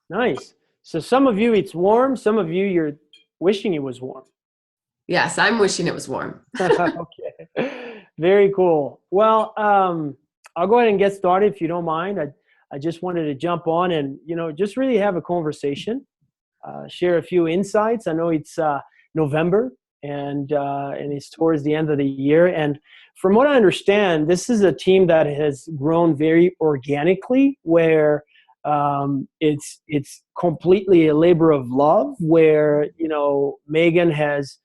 Nice. So some of you it's warm, some of you you're wishing it was warm. Yes, I'm wishing it was warm. Okay. Very cool. Well, I'll go ahead and get started if you don't mind. I just wanted to jump on and, just really have a conversation, share a few insights. I know it's November and it's towards the end of the year. And from what I understand, this is a team that has grown very organically, where it's completely a labor of love, where Megan has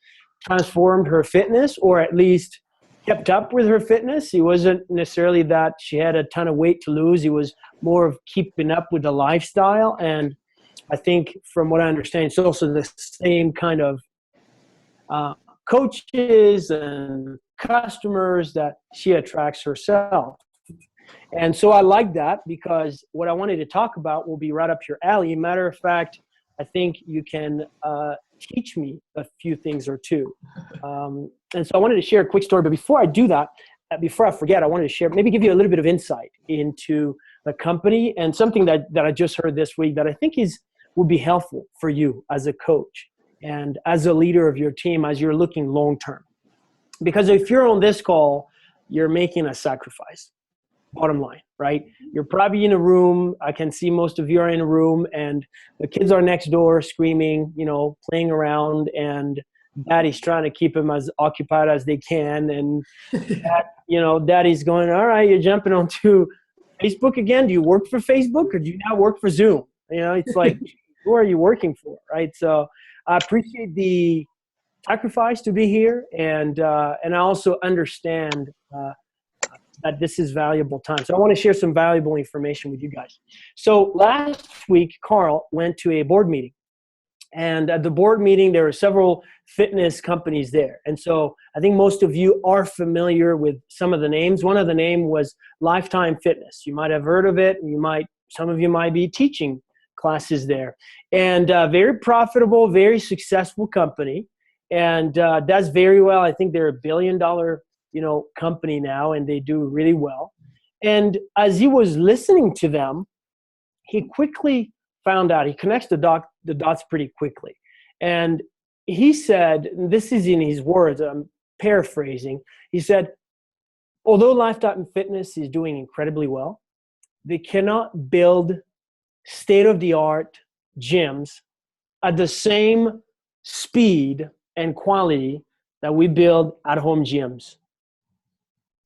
transformed her fitness, or at least kept up with her fitness. It wasn't necessarily that she had a ton of weight to lose. It was more of keeping up with the lifestyle. And I think from what I understand, it's also the same kind of uh, coaches and customers that she attracts herself. And so I like that, because what I wanted to talk about will be right up your alley. Matter of fact, I think you can teach me a few things or two. And so I wanted to share a quick story. But before I do that, before I forget, I wanted to share, maybe give you a little bit of insight into the company and something that I just heard this week that I think would be helpful for you as a coach and as a leader of your team as you're looking long term. Because if you're on this call, you're making a sacrifice. Bottom line, right? You're probably in a room. I can see most of you are in a room, and the kids are next door screaming, playing around, and daddy's trying to keep them as occupied as they can. And daddy's going, all right, you're jumping onto Facebook again. Do you work for Facebook, or do you now work for Zoom? It's like, who are you working for, right? So I appreciate the sacrifice to be here, and I also understand that this is valuable time. So I want to share some valuable information with you guys. So last week, Carl went to a board meeting. And at the board meeting, there were several fitness companies there. And so I think most of you are familiar with some of the names. One of the names was Lifetime Fitness. You might have heard of it. Some of you might be teaching classes there. And very profitable, very successful company. And does very well. I think they're a $1 billion company now, and they do really well. And as he was listening to them, he quickly found out, he connects the dots pretty quickly. And he said, and this is in his words, I'm paraphrasing, he said, although Lifetime Fitness is doing incredibly well, they cannot build state-of-the-art gyms at the same speed and quality that we build at-home gyms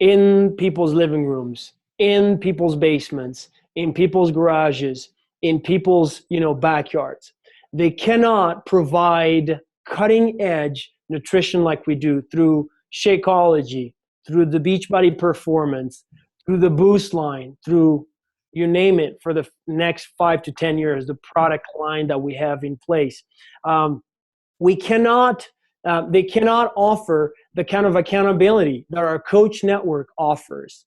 in people's living rooms, in people's basements, in people's garages, in people's backyards. They cannot provide cutting edge nutrition like we do through Shakeology, through the Beachbody Performance, through the Boost line, through you name it, for the next 5 to 10 years, the product line that we have in place. They cannot offer the kind of accountability that our coach network offers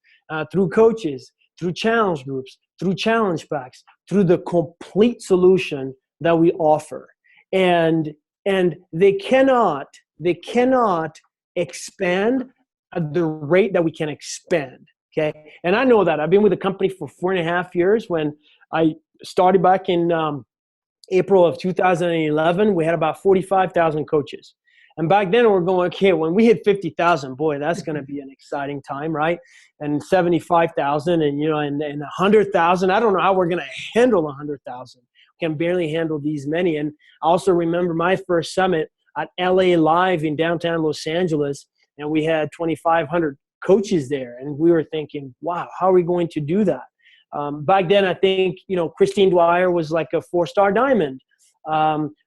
through coaches, through challenge groups, through challenge packs, through the complete solution that we offer. And they cannot expand at the rate that we can expand. Okay. And I know that. I've been with the company for 4.5 years. When I started back in April of 2011, we had about 45,000 coaches. And back then we're going, okay, when we hit 50,000, boy, that's going to be an exciting time, right? And 75,000 and 100,000. I don't know how we're going to handle 100,000. We can barely handle these many. And I also remember my first summit at LA Live in downtown Los Angeles, and we had 2,500 coaches there. And we were thinking, wow, how are we going to do that? Back then, I think, Christine Dwyer was like a 4-star diamond.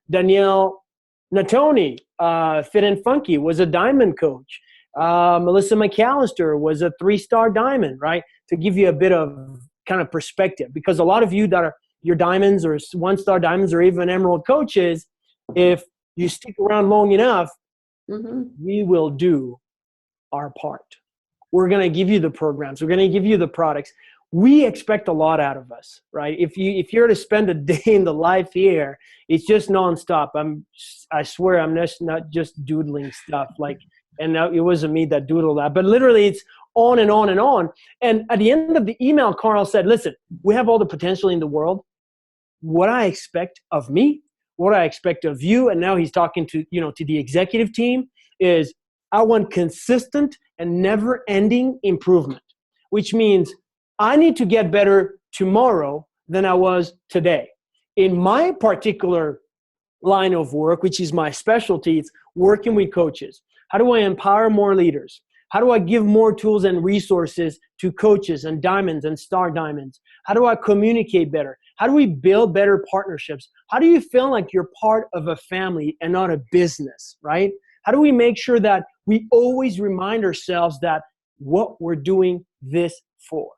Danielle Natoni, Fit and Funky, was a diamond coach. Melissa McAllister was a 3-star diamond, right? To give you a bit of kind of perspective, because a lot of you that are your diamonds or 1-star diamonds or even emerald coaches, if you stick around long enough, we will do our part. We're going to give you the programs. We're going to give you the products. We expect a lot out of us, right? If you're to spend a day in the life here, it's just nonstop. I swear I'm not just doodling stuff and it wasn't me that doodled that, but literally it's on and on and on. And at the end of the email, Carl said, listen, we have all the potential in the world, what I expect of me, what I expect of you, and now he's talking to, to the executive team, is I want consistent and never-ending improvement, which means I need to get better tomorrow than I was today. In my particular line of work, which is my specialty, it's working with coaches. How do I empower more leaders? How do I give more tools and resources to coaches and diamonds and star diamonds? How do I communicate better? How do we build better partnerships? How do you feel like you're part of a family and not a business, right? How do we make sure that we always remind ourselves that what we're doing this for?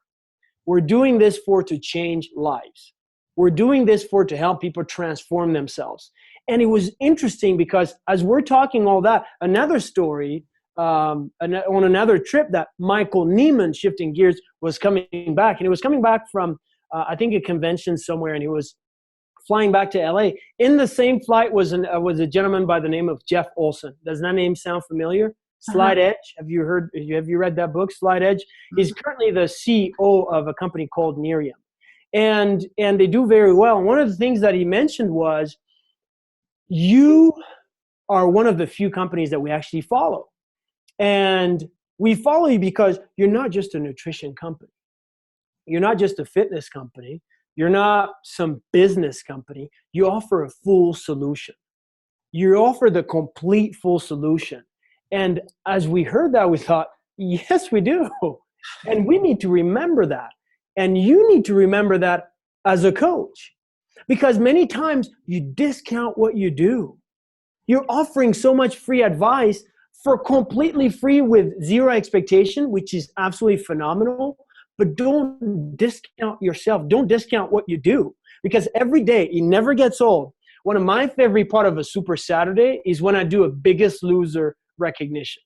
We're doing this for to change lives. We're doing this for to help people transform themselves. And it was interesting because as we're talking all that, another story on another trip that Michael Neiman, shifting gears, was coming back. And he was coming back from, I think, a convention somewhere, and he was flying back to LA. In the same flight was a gentleman by the name of Jeff Olson. Does that name sound familiar? Slide Edge. Have you read that book, Slide Edge? He's currently the CEO of a company called Nerium. And they do very well. And one of the things that he mentioned was, you are one of the few companies that we actually follow. And we follow you because you're not just a nutrition company. You're not just a fitness company. You're not some business company. You offer a full solution. You offer the complete full solution. And as we heard that, we thought, yes, we do. And we need to remember that. And you need to remember that as a coach. Because many times you discount what you do. You're offering so much free advice for completely free with zero expectation, which is absolutely phenomenal. But don't discount yourself. Don't discount what you do. Because every day, it never gets old. One of my favorite part of a Super Saturday is when I do a Biggest Loser recognition.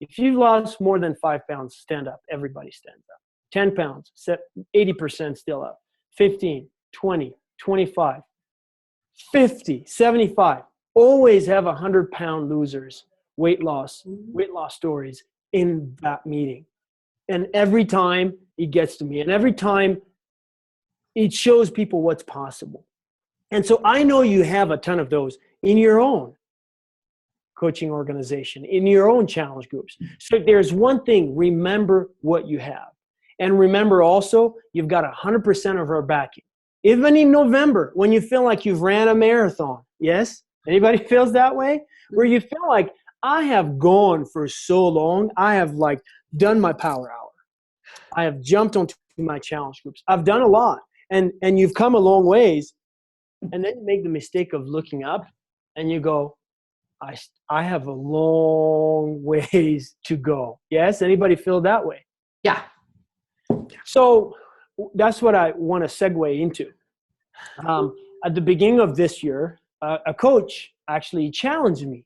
If you've lost more than 5 pounds, stand up. Everybody stands up. 10 pounds, 80% still up. 15, 20, 25, 50, 75. Always have 100-pound losers, weight loss stories in that meeting. And every time it gets to me, and every time it shows people what's possible. And so I know you have a ton of those in your own coaching organization, in your own challenge groups. So there's one thing, remember what you have. And remember also, you've got 100% of our backing. Even in November, when you feel like you've ran a marathon, yes? Anybody feels that way? Where you feel like, I have gone for so long, I have done my power hour. I have jumped onto my challenge groups. I've done a lot. And you've come a long ways. And then you make the mistake of looking up and you go, I have a long ways to go. Yes? Anybody feel that way? Yeah. So that's what I want to segue into. At the beginning of this year, a coach actually challenged me.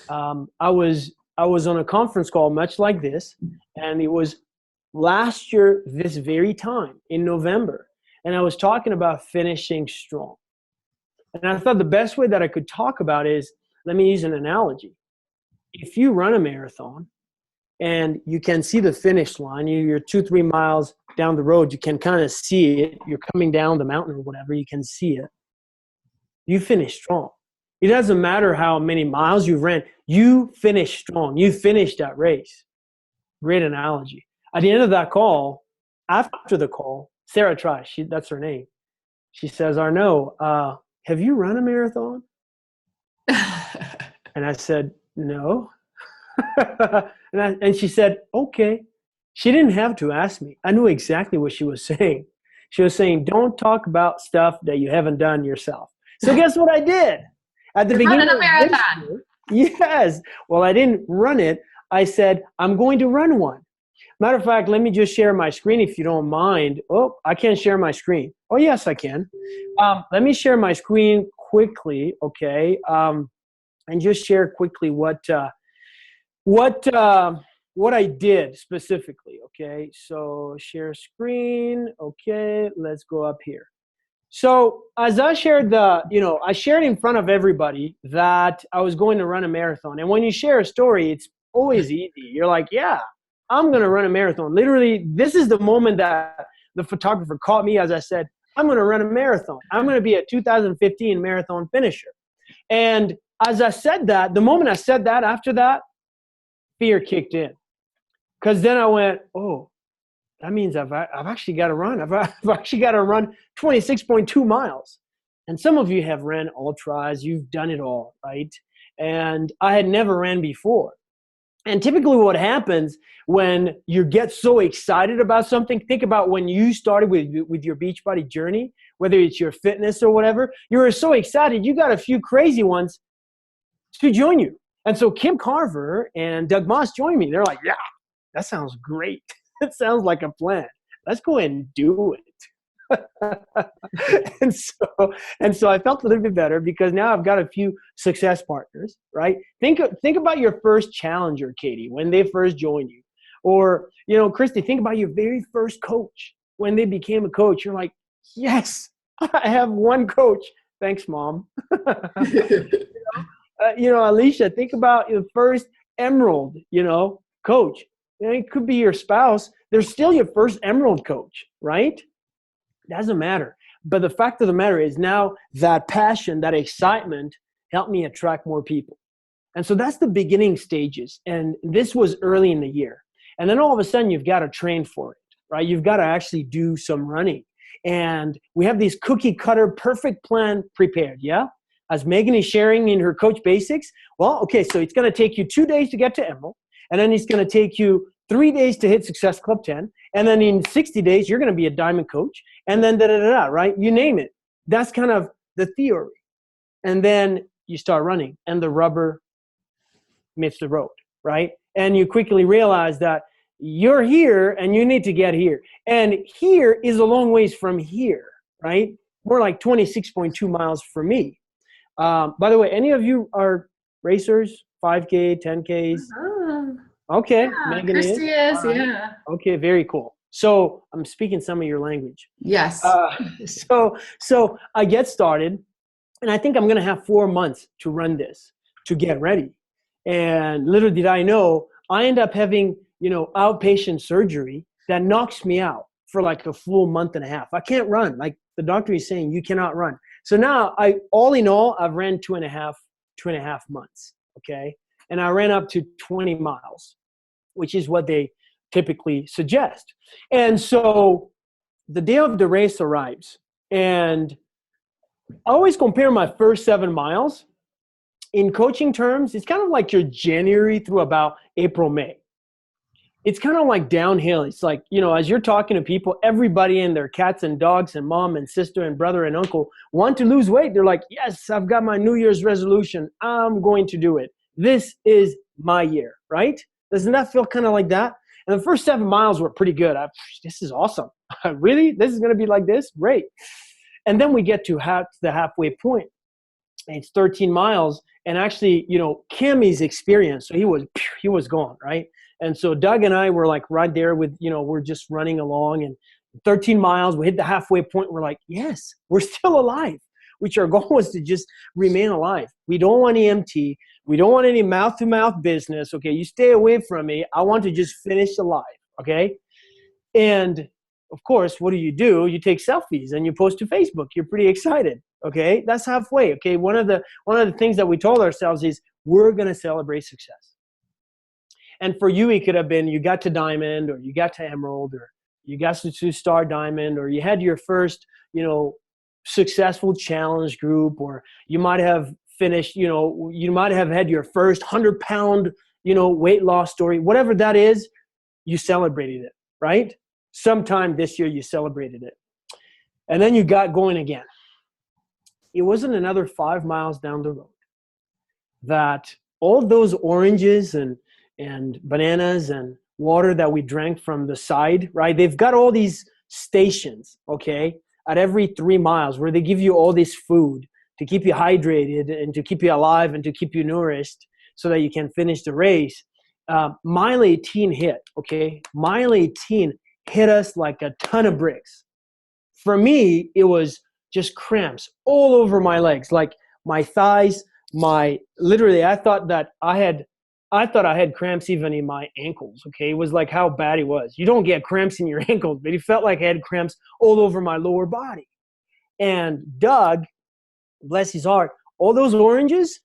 I was on a conference call much like this, and it was last year this very time in November, and I was talking about finishing strong. And I thought the best way that I could talk about is, let me use an analogy. If you run a marathon and you can see the finish line, you're 2-3 miles down the road, you can kind of see it. You're coming down the mountain or whatever, you can see it. You finish strong. It doesn't matter how many miles you've ran. You finish strong. You finished that race. Great analogy. At the end of that call, after the call, Sarah Trice, that's her name. She says, Arnaud, have you run a marathon? And I said, no. and she said, okay. She didn't have to ask me. I knew exactly what she was saying. She was saying, don't talk about stuff that you haven't done yourself. So guess what I did? At the beginning of this year, yes. Well, I didn't run it. I said, I'm going to run one. Matter of fact, let me just share my screen if you don't mind. Oh, I can't share my screen. Oh, yes, I can. Let me share my screen quickly, okay? And just share quickly what I did specifically, okay? So share screen, okay? Let's go up here. So as I shared I shared in front of everybody that I was going to run a marathon. And when you share a story, it's always easy. You're like, yeah, I'm going to run a marathon. Literally, this is the moment that the photographer caught me as I said, I'm going to run a marathon. I'm going to be a 2015 marathon finisher. And as I said that, the moment I said that, after that, fear kicked in. Because then I went, oh, that means I've actually got to run. I've actually got to run 26.2 miles. And some of you have ran ultras. You've done it all, right? And I had never ran before. And typically what happens when you get so excited about something, think about when you started with your Beachbody journey, whether it's your fitness or whatever, you were so excited, you got a few crazy ones to join you. And so Kim Carver and Doug Moss joined me. They're like, yeah, that sounds great. It sounds like a plan. Let's go ahead and do it. and so I felt a little bit better because now I've got a few success partners, right? Think about your first challenger, Katie, when they first joined you. Or, Christy, think about your very first coach. When they became a coach, you're like, yes, I have one coach. Thanks, Mom. Alicia, think about your first Emerald, coach. It could be your spouse. They're still your first Emerald coach, right? Doesn't matter. But the fact of the matter is now that passion, that excitement helped me attract more people. And so that's the beginning stages. And this was early in the year. And then all of a sudden you've got to train for it, right? You've got to actually do some running. And we have this cookie cutter perfect plan prepared, yeah? As Megan is sharing in her Coach Basics, well, okay, so it's going to take you 2 days to get to Emerald. And then it's going to take you 3 days to hit Success Club 10. And then in 60 days, you're going to be a diamond coach. And then da-da-da-da, right? You name it. That's kind of the theory. And then you start running and the rubber meets the road, right? And you quickly realize that you're here and you need to get here. And here is a long ways from here, right? More like 26.2 miles for me. By the way, any of you are racers? 5K, 10Ks? Okay, Yeah, Megan Christy is, right. yeah. Okay, very cool. So I'm speaking some of your language. Yes. So I get started, and I think I'm going to have 4 months to run this, to get ready. And little did I know, I end up having, outpatient surgery that knocks me out for like a full month and a half. I can't run. Like the doctor is saying, you cannot run. So now all in all, I've ran two and a half months. Okay. And I ran up to 20 miles, which is what they typically suggest. And so the day of the race arrives, and I always compare my first 7 miles. In coaching terms, it's kind of like your January through about April, May. It's kind of like downhill. It's like, as you're talking to people, everybody and their cats and dogs and mom and sister and brother and uncle want to lose weight. They're like, yes, I've got my New Year's resolution. I'm going to do it. This is my year, right? Doesn't that feel kind of like that? And the first 7 miles were pretty good. This is awesome. Really? This is going to be like this? Great. And then we get to the halfway point. And it's 13 miles. And actually, Kimmy's experience, so he was gone, right? And so Doug and I were like right there with, we're just running along, and 13 miles, we hit the halfway point. We're like, yes, we're still alive, which our goal was to just remain alive. We don't want EMT. We don't want any mouth-to-mouth business. Okay, you stay away from me. I want to just finish alive, okay? And of course, what do? You take selfies and you post to Facebook. You're pretty excited, okay? That's halfway, okay? One of the things that we told ourselves is we're going to celebrate success. And for you, it could have been you got to Diamond, or you got to Emerald, or you got to Star Diamond, or you had your first, successful challenge group, or you might have finished, you might have had your first 100-pound, weight loss story. Whatever that is, you celebrated it, right? Sometime this year you celebrated it. And then you got going again. It wasn't another 5 miles down the road that all those oranges and bananas and water that we drank from the side, right? They've got all these stations, okay, at every 3 miles where they give you all this food to keep you hydrated and to keep you alive and to keep you nourished so that you can finish the race. Mile 18 hit, okay? Mile 18 hit us like a ton of bricks. For me, it was just cramps all over my legs, like my thighs, literally, I thought I had cramps even in my ankles, okay? It was like how bad it was. You don't get cramps in your ankles, but it felt like I had cramps all over my lower body. And Doug, bless his heart, all those oranges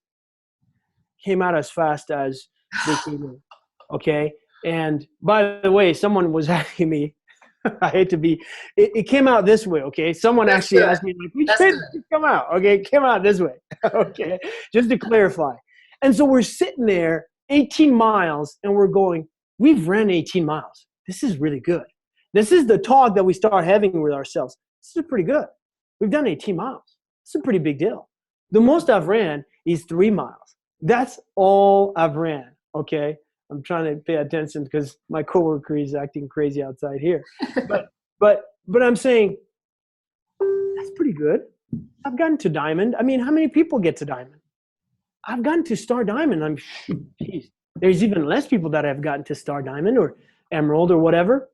came out as fast as they came in. Okay. And by the way, someone was asking me, I hate to be, it came out this way. Okay. Someone That's actually good. asked me, like, which That's way good. did it come out? Okay. It came out this way. Okay. Just to clarify. And so we're sitting there 18 miles and we're going, we've ran 18 miles. This is really good. This is the talk that we start having with ourselves. This is pretty good. We've done 18 miles. It's a pretty big deal. The most I've ran is 3 miles. That's all I've ran. Okay. I'm trying to pay attention because my coworker is acting crazy outside here. But I'm saying that's pretty good. I've gotten to diamond. I mean, how many people get to diamond? I've gotten to star diamond. Geez, there's even less people that have gotten to star diamond or emerald or whatever.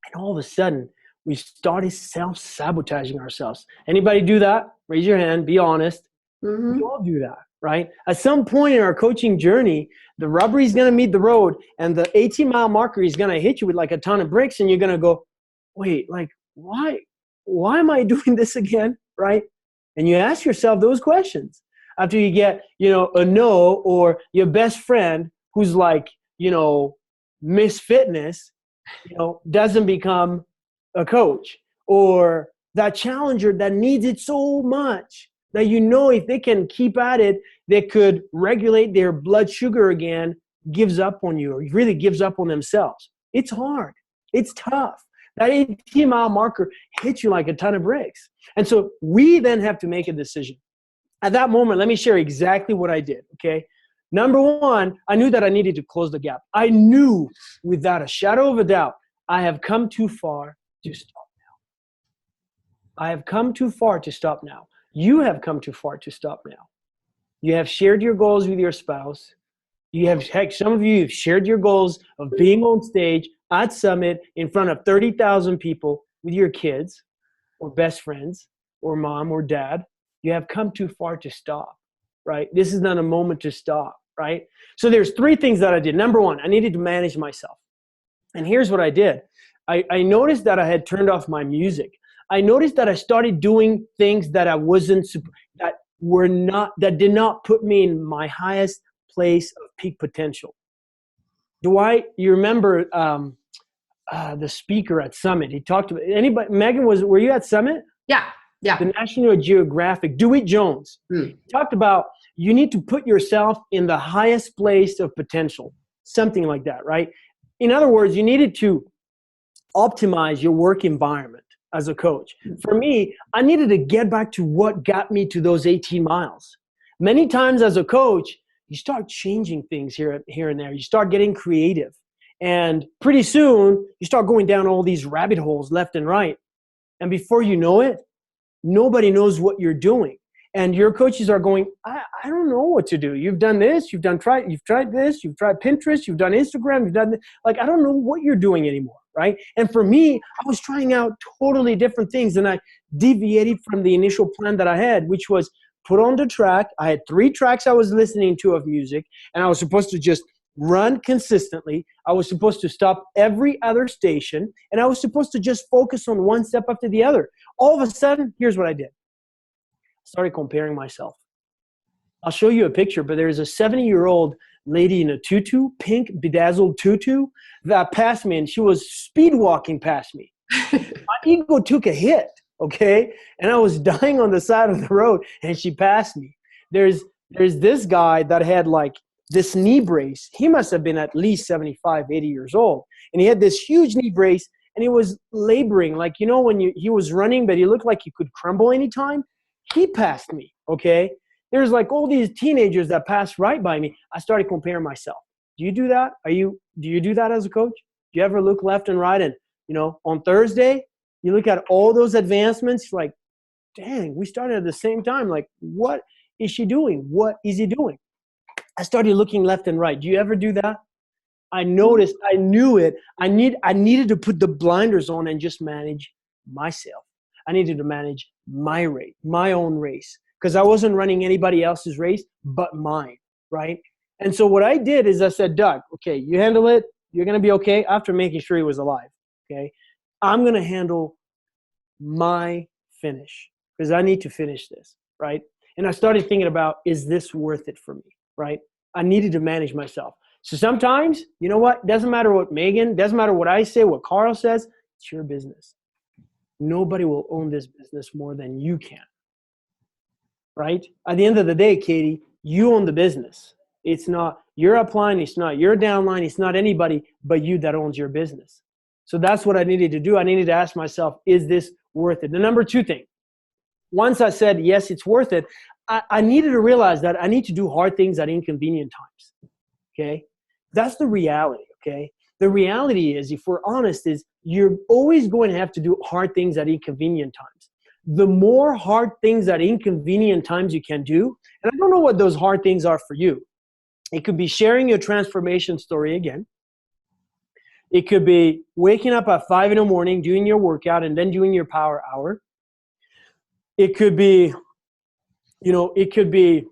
And all of a sudden, we started self-sabotaging ourselves. Anybody do that? Raise your hand. Be honest. Mm-hmm. We all do that, right? At some point in our coaching journey, the rubber is going to meet the road and the 18-mile marker is going to hit you with like a ton of bricks and you're going to go, wait, like, why am I doing this again, right? And you ask yourself those questions after you get, a no, or your best friend who's like, Miss Fitness, doesn't become a coach, or that challenger that needs it so much that if they can keep at it, they could regulate their blood sugar again, gives up on you, or really gives up on themselves. It's hard. It's tough. That 18-mile marker hits you like a ton of bricks. And so we then have to make a decision. At that moment, let me share exactly what I did, okay? Number one, I knew that I needed to close the gap. I knew without a shadow of a doubt, I have come too far to stop now. I have come too far to stop now. You have come too far to stop now. You have shared your goals with your spouse. Some of you have shared your goals of being on stage at Summit in front of 30,000 people with your kids or best friends or mom or dad. You have come too far to stop, right? This is not a moment to stop, right? So there's 3 things that I did. Number one, I needed to manage myself. And here's what I did. I noticed that I had turned off my music. I noticed that I started doing things that that did not put me in my highest place of peak potential. You remember the speaker at Summit? He talked about anybody. Megan, were you at Summit? Yeah. The National Geographic, Dewitt Jones. He talked about you need to put yourself in the highest place of potential, something like that, right? In other words, you needed to optimize your work environment as a coach. For me, I needed to get back to what got me to those 18 miles. Many times as a coach, you start changing things here and there. You start getting creative. And pretty soon, you start going down all these rabbit holes left and right. And before you know it, nobody knows what you're doing. And your coaches are going, I don't know what to do. You've done this, you've tried this, you've tried Pinterest, you've done Instagram, you've done this. Like, I don't know what you're doing anymore, right? And for me, I was trying out totally different things, and I deviated from the initial plan that I had, which was put on the track. I had 3 tracks I was listening to of music, and I was supposed to just run consistently. I was supposed to stop every other station, and I was supposed to just focus on one step after the other. All of a sudden, here's what I did. I started comparing myself. I'll show you a picture, but there's a 70-year-old lady in a tutu, pink bedazzled tutu, that passed me, and she was speed walking past me. My ego took a hit, okay? And I was dying on the side of the road, and she passed me. There's this guy that had like this knee brace. He must have been at least 75, 80 years old. And he had this huge knee brace, and he was laboring. Like, when he was running, but he looked like he could crumble anytime. He passed me, okay? There's like all these teenagers that passed right by me. I started comparing myself. Do you do that? Do you do that as a coach? Do you ever look left and right and, on Thursday, you look at all those advancements, like, dang, we started at the same time. Like, what is she doing? What is he doing? I started looking left and right. Do you ever do that? I noticed, I knew it. I needed to put the blinders on and just manage myself. I needed to manage my race, my own race, because I wasn't running anybody else's race but mine, right? And so what I did is I said, Doug, okay, you handle it. You're going to be okay, after making sure he was alive, okay? I'm going to handle my finish. because I need to finish this, right? And I started thinking about, is this worth it for me, right? I needed to manage myself. So sometimes, you know what? Doesn't matter what Megan, doesn't matter what I say, what Carl says, it's your business. Nobody will own this business more than you can, right? At the end of the day, Katie, you own the business. It's not your upline, it's not your downline, it's not anybody but you that owns your business. So that's what I needed to do. I needed to ask myself, is this worth it? The number two thing, once I said, yes, it's worth it, I needed to realize that I need to do hard things at inconvenient times, okay? That's the reality, okay? The reality is, if we're honest, is you're always going to have to do hard things at inconvenient times. The more hard things at inconvenient times you can do, and I don't know what those hard things are for you. It could be sharing your transformation story again. It could be waking up at 5 in the morning, doing your workout, and then doing your power hour. It could be, it could be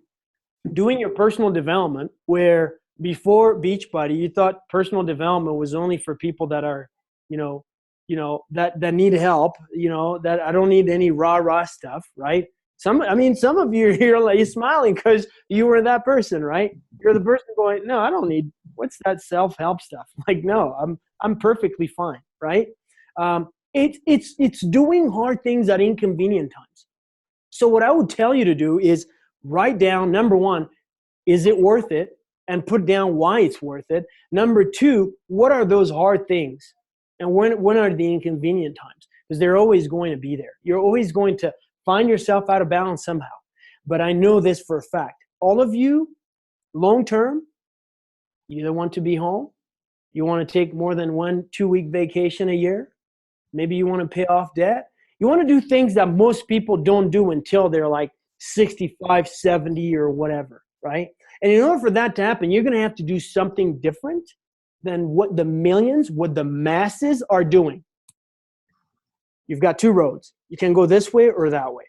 doing your personal development, where before Beachbody, you thought personal development was only for people that are, that need help, that I don't need any rah-rah stuff, right? Some of you here, like, you're smiling because you were that person, right? You're the person going, no, I don't need, what's that self-help stuff? Like, no, I'm perfectly fine, right? It's doing hard things at inconvenient times. So what I would tell you to do is write down, number one, is it worth it? And put down why it's worth it. Number two, what are those hard things? And when are the inconvenient times? Because they're always going to be there. You're always going to find yourself out of balance somehow. But I know this for a fact. All of you, long term, you either want to be home, you want to take more than 1-2 week vacation a year, maybe you want to pay off debt. You want to do things that most people don't do until they're like 65, 70 or whatever, right? And in order for that to happen, you're going to have to do something different than what the millions, what the masses are doing. You've got two roads. You can go this way or that way.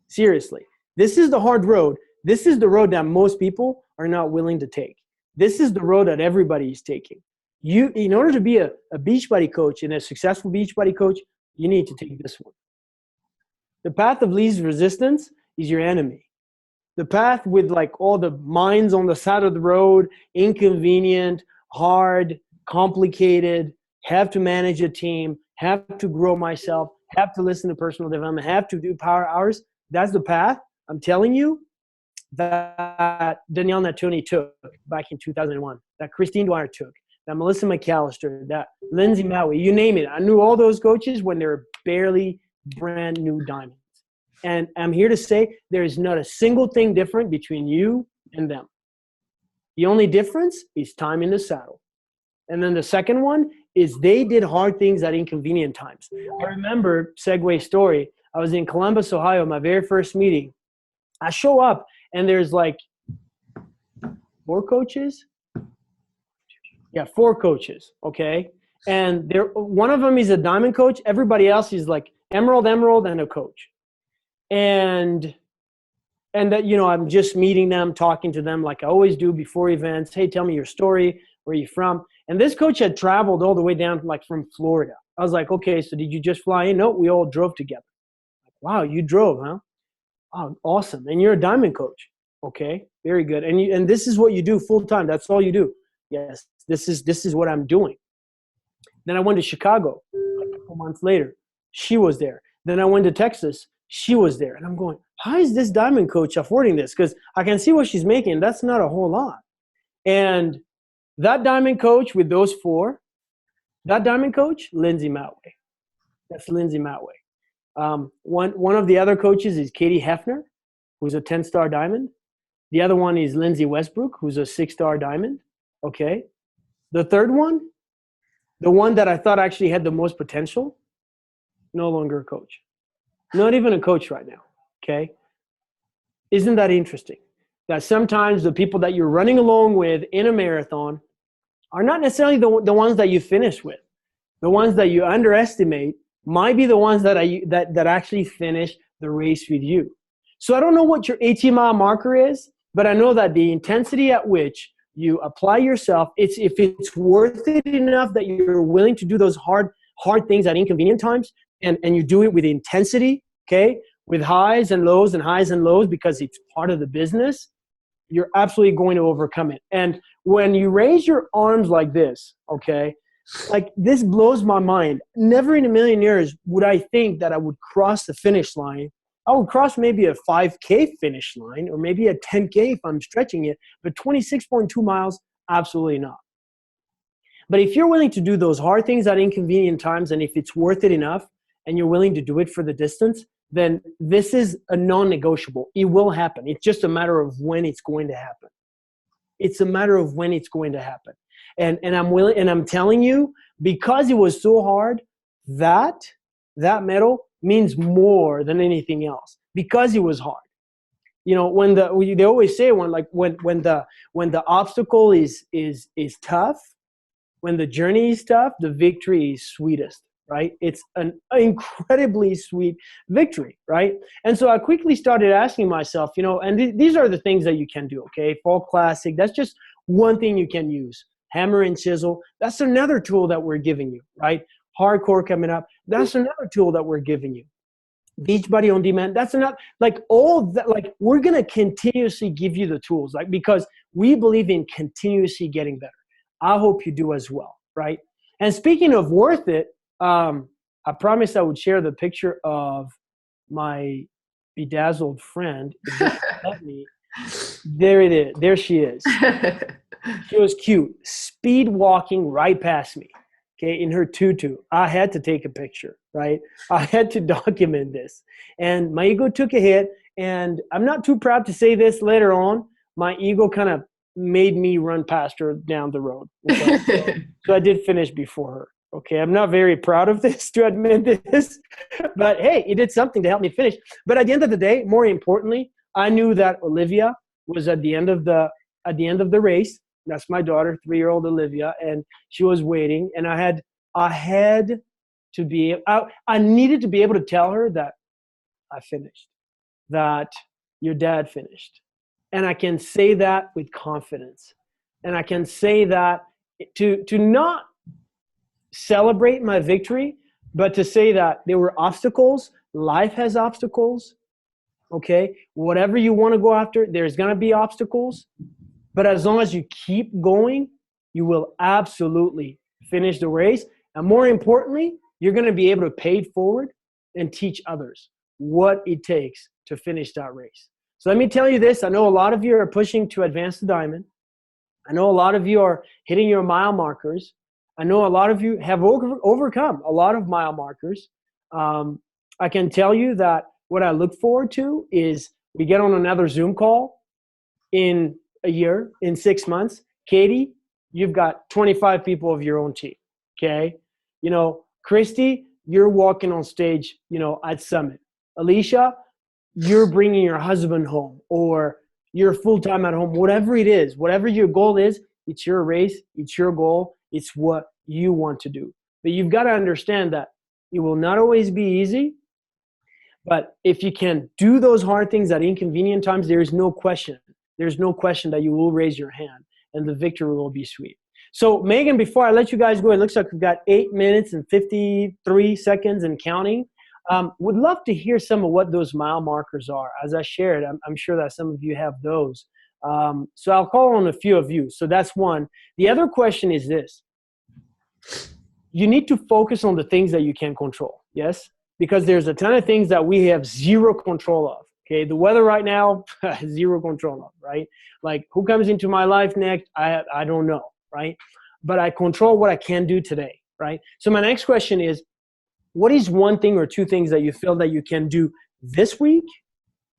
Seriously. This is the hard road. This is the road that most people are not willing to take. This is the road that everybody is taking. In order to be a Beachbody coach and a successful Beachbody coach, you need to take this one. The path of least resistance is your enemy. The path with like all the mines on the side of the road, inconvenient, hard, complicated, have to manage a team, have to grow myself, have to listen to personal development, have to do power hours. That's the path, I'm telling you, that Danielle Natoni took back in 2001, that Christine Dwyer took, that Melissa McAllister, that Lindsay Maui, you name it. I knew all those coaches when they were barely brand new diamonds. And I'm here to say there is not a single thing different between you and them. The only difference is time in the saddle. And then the second one is they did hard things at inconvenient times. I remember, segue story, I was in Columbus, Ohio, my very first meeting. I show up and there's like 4 coaches. Yeah, 4 coaches, okay? And one of them is a diamond coach. Everybody else is like emerald, and a coach. And that, I'm just meeting them, talking to them like I always do before events. Hey, tell me your story. Where are you from? And this coach had traveled all the way down like from Florida. I was like, okay, so did you just fly in? No, we all drove together. Like, wow, you drove, huh? Oh, awesome. And you're a diamond coach. Okay, very good. And this is what you do full time. That's all you do. Yes, this is what I'm doing. Then I went to Chicago a couple months later. She was there. Then I went to Texas. She was there. And I'm going, how is this diamond coach affording this? Because I can see what she's making. That's not a whole lot. And that diamond coach with those 4, that diamond coach, Lindsay Matway. That's Lindsay Matway. One of the other coaches is Katie Hefner, who's a 10-star diamond. The other one is Lindsay Westbrook, who's a 6-star diamond. Okay. The third one, the one that I thought actually had the most potential, no longer a coach. Not even a coach right now, okay? Isn't that interesting? That sometimes the people that you're running along with in a marathon are not necessarily the ones that you finish with. The ones that you underestimate might be the ones that actually finish the race with you. So I don't know what your 18-mile marker is, but I know that the intensity at which you apply yourself, if it's worth it enough that you're willing to do those hard things at inconvenient times, and you do it with intensity, okay, with highs and lows and highs and lows because it's part of the business, you're absolutely going to overcome it. And when you raise your arms like this, okay, like this blows my mind. Never in a million years would I think that I would cross the finish line. I would cross maybe a 5K finish line or maybe a 10K if I'm stretching it, but 26.2 miles, absolutely not. But if you're willing to do those hard things at inconvenient times, and if it's worth it enough and you're willing to do it for the distance, then this is a non-negotiable. It will happen. It's just a matter of when it's going to happen. It's a matter of when it's going to happen. And I'm willing, and I'm telling you, because it was so hard, that medal means more than anything else because it was hard. You know, they always say when the obstacle is tough, when the journey is tough, the victory is sweetest, right? It's an incredibly sweet victory, right? And so I quickly started asking myself, you know, and these are the things that you can do, okay? Fall Classic, that's just one thing you can use. Hammer and chisel, that's another tool that we're giving you, right? Hardcore coming up, that's another tool that we're giving you. Beachbody on Demand, that's another, like all that, like we're going to continuously give you the tools, like, because we believe in continuously getting better. I hope you do as well, right? And speaking of worth it, I promised I would share the picture of my bedazzled friend. Let me. There it is. There she is. She was cute. Speed walking right past me, okay, in her tutu. I had to take a picture, right? I had to document this. And my ego took a hit. And I'm not too proud to say this later on. My ego kind of made me run past her down the road. Okay? So I did finish before her. Okay, I'm not very proud of this, to admit this, but hey, it did something to help me finish. But at the end of the day, more importantly, I knew that Olivia was at the end of the race. That's my daughter, 3-year-old Olivia, and she was waiting. And I needed to be able to tell her that I finished, that your dad finished. And I can say that with confidence. And I can say that to not celebrate my victory, but to say that there were obstacles. Life has obstacles. Okay? Whatever you want to go after, there's going to be obstacles. But as long as you keep going, you will absolutely finish the race. And more importantly, you're going to be able to pay it forward and teach others what it takes to finish that race. So let me tell you this. I know a lot of you are pushing to advance the diamond. I know a lot of you are hitting your mile markers. I know a lot of you have overcome a lot of mile markers. I can tell you that what I look forward to is we get on another Zoom call in a year, in 6 months. Katie, you've got 25 people of your own team, okay? You know, Christy, you're walking on stage, you know, at Summit. Alicia, you're bringing your husband home, or you're full-time at home, whatever it is, whatever your goal is, it's your race, it's your goal, it's what you want to do. But you've got to understand that it will not always be easy, but if you can do those hard things at inconvenient times, there's no question that you will raise your hand and the victory will be sweet. So Megan, before I let you guys go, it looks like we've got 8 minutes and 53 seconds and counting. Would love to hear some of what those mile markers are. As I shared, I'm sure that some of you have those. So I'll call on a few of you. So that's one. The other question is this. You need to focus on the things that you can control, yes? Because there's a ton of things that we have zero control of, okay? The weather right now, zero control of, right? Like who comes into my life next, I don't know, right? But I control what I can do today, right? So my next question is, what is one thing or two things that you feel that you can do this week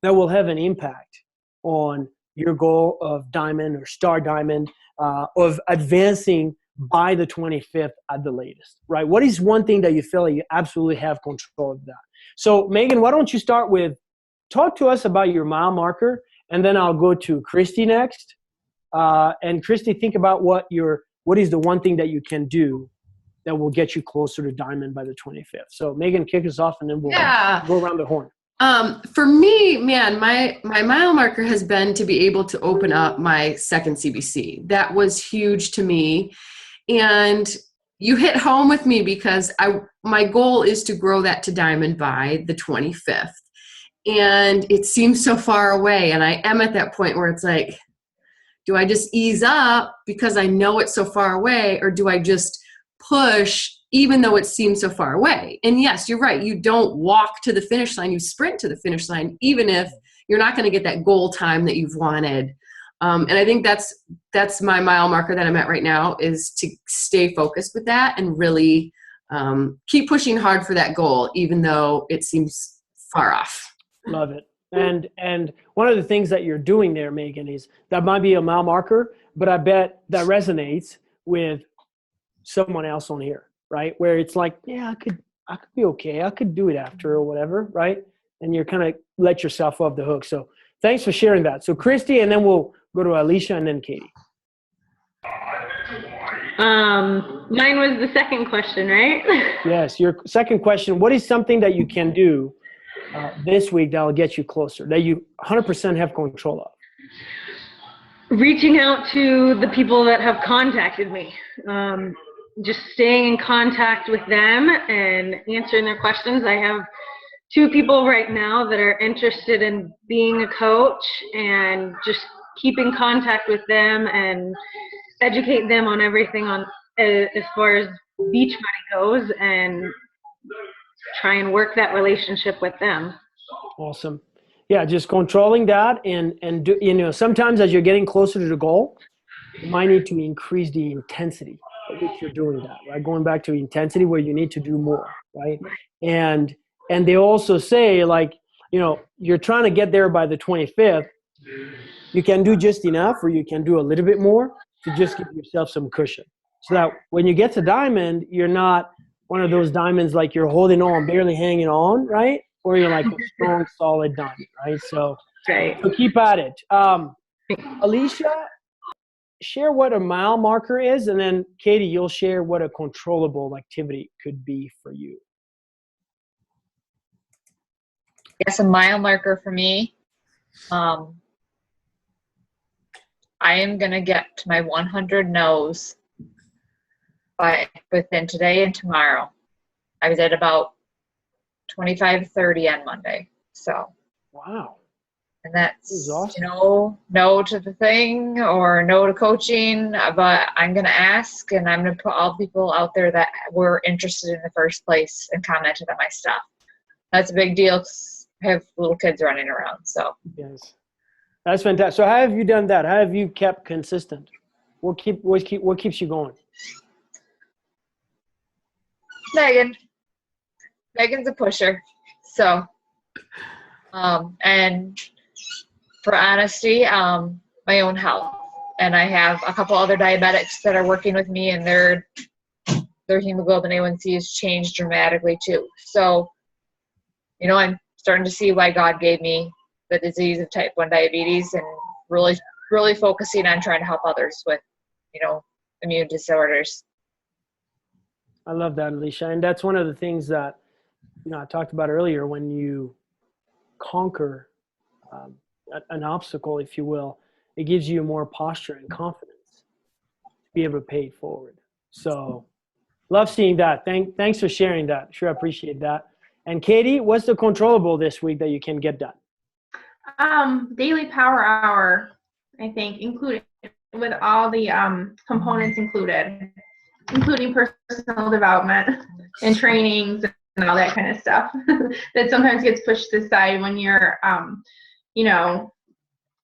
that will have an impact on your goal of diamond or star diamond, of advancing by the 25th at the latest, right? What is one thing that you feel like you absolutely have control of that? So Megan, why don't you start with, talk to us about your mile marker, and then I'll go to Christy next. And Christy, think about what is the one thing that you can do that will get you closer to diamond by the 25th. So Megan, kick us off and then we'll go around the horn. For me, man, my mile marker has been to be able to open up my second CBC. That was huge to me. And you hit home with me because my goal is to grow that to diamond by the 25th. and it seems so far away. And I am at that point where it's like, do I just ease up because I know it's so far away, or do I just push even though it seems so far away? And yes, you're right. You don't walk to the finish line. You sprint to the finish line, even if you're not going to get that goal time that you've wanted. And I think that's my mile marker that I'm at right now, is to stay focused with that and really keep pushing hard for that goal, even though it seems far off. Love it. And one of the things that you're doing there, Megan, is that might be a mile marker, but I bet that resonates with someone else on here, right? Where it's like, yeah, I could be okay. I could do it after or whatever, right? And you're kind of let yourself off the hook. So thanks for sharing that. So Christy, and then we'll go to Alicia and then Katie. Mine was the second question, right? Yes, your second question, what is something that you can do this week that will get you closer, that you 100% have control of? Reaching out to the people that have contacted me. Just staying in contact with them and answering their questions. I have 2 people right now that are interested in being a coach, and just keep in contact with them and educate them on everything on as far as Beachbody goes, and try and work that relationship with them. Awesome. Yeah, just controlling that, and do, you know, sometimes as you're getting closer to the goal, you might need to increase the intensity at which you're doing that, right? Going back to intensity where you need to do more, right? And they also say, like, you know, you're trying to get there by the 25th. You can do just enough, or you can do a little bit more to just give yourself some cushion, so that when you get to diamond, you're not one of those diamonds like you're holding on, barely hanging on, right? Or you're like a strong, solid diamond, right? So, Right. so keep at it. Alicia, share what a mile marker is, and then Katie, you'll share what a controllable activity could be for you. Yes, a mile marker for me. I am going to get to my 100 no's within today and tomorrow. I was at about 25, 30 on Monday. So, Wow. and that's, Awesome. you know, no to the thing or no to coaching, but I'm going to ask, and I'm going to put all the people out there that were interested in the first place and commented on my stuff. That's a big deal, 'cause I have little kids running around. So, Yes. That's fantastic. So how have you done that? How have you kept consistent? What keeps you going? Megan's a pusher. So, and for honesty, my own health. And I have a couple other diabetics that are working with me, and their hemoglobin A1C has changed dramatically too. So, you know, I'm starting to see why God gave me the disease of type 1 diabetes, and really focusing on trying to help others with, you know, immune disorders. I love that, Alicia. And that's one of the things that, you know, I talked about earlier. When you conquer an obstacle, if you will, it gives you more posture and confidence to be able to pay it forward. So love seeing that. Thanks for sharing that. Sure, I appreciate that. And Katie, what's the controllable this week that you can get done? Daily power hour, I think, included with all the components included, including personal development and trainings and all that kind of stuff that sometimes gets pushed aside when you're, you know,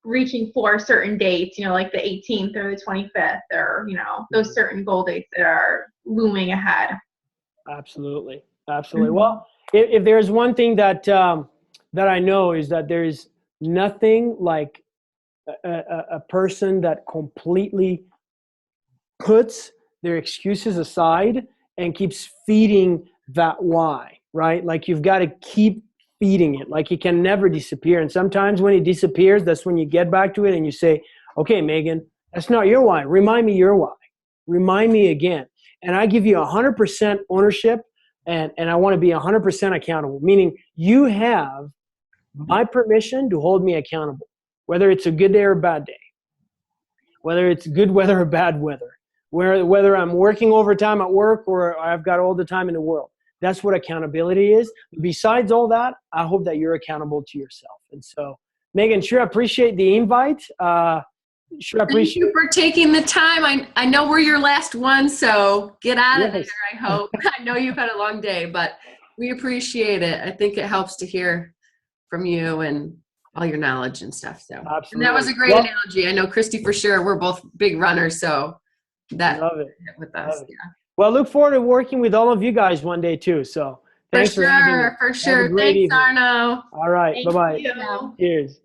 reaching for certain dates, you know, like the 18th or the 25th, or, you know, those certain goal dates that are looming ahead. Absolutely. Absolutely. Well, if there's one thing that that I know, is that there is nothing like a person that completely puts their excuses aside and keeps feeding that why, right? Like, you've got to keep feeding it. Like, it can never disappear. And sometimes when it disappears, that's when you get back to it and you say, okay, Megan, that's not your why. Remind me your why. Remind me again. And I give you 100% ownership, and I want to be 100% accountable, meaning you have my permission to hold me accountable, whether it's a good day or a bad day, whether it's good weather or bad weather, whether I'm working overtime at work or I've got all the time in the world. That's what accountability is. Besides all that, I hope that you're accountable to yourself. And so, Megan, sure appreciate the invite. Sure Thank appreciate. you for taking the time. I know we're your last one, so get out of there, Yes. I hope. I know you've had a long day, but we appreciate it. I think it helps to hear from you and all your knowledge and stuff. So, Absolutely. and that was a great Well, analogy. I know Christy for sure. We're both big runners, so that love it. hit with us. Love it. Yeah. Well, look forward to working with all of you guys one day too. So For thanks for having me. sure, for Have a sure. great Thanks, evening. Arno. All right. Thank Bye-bye. you. Cheers.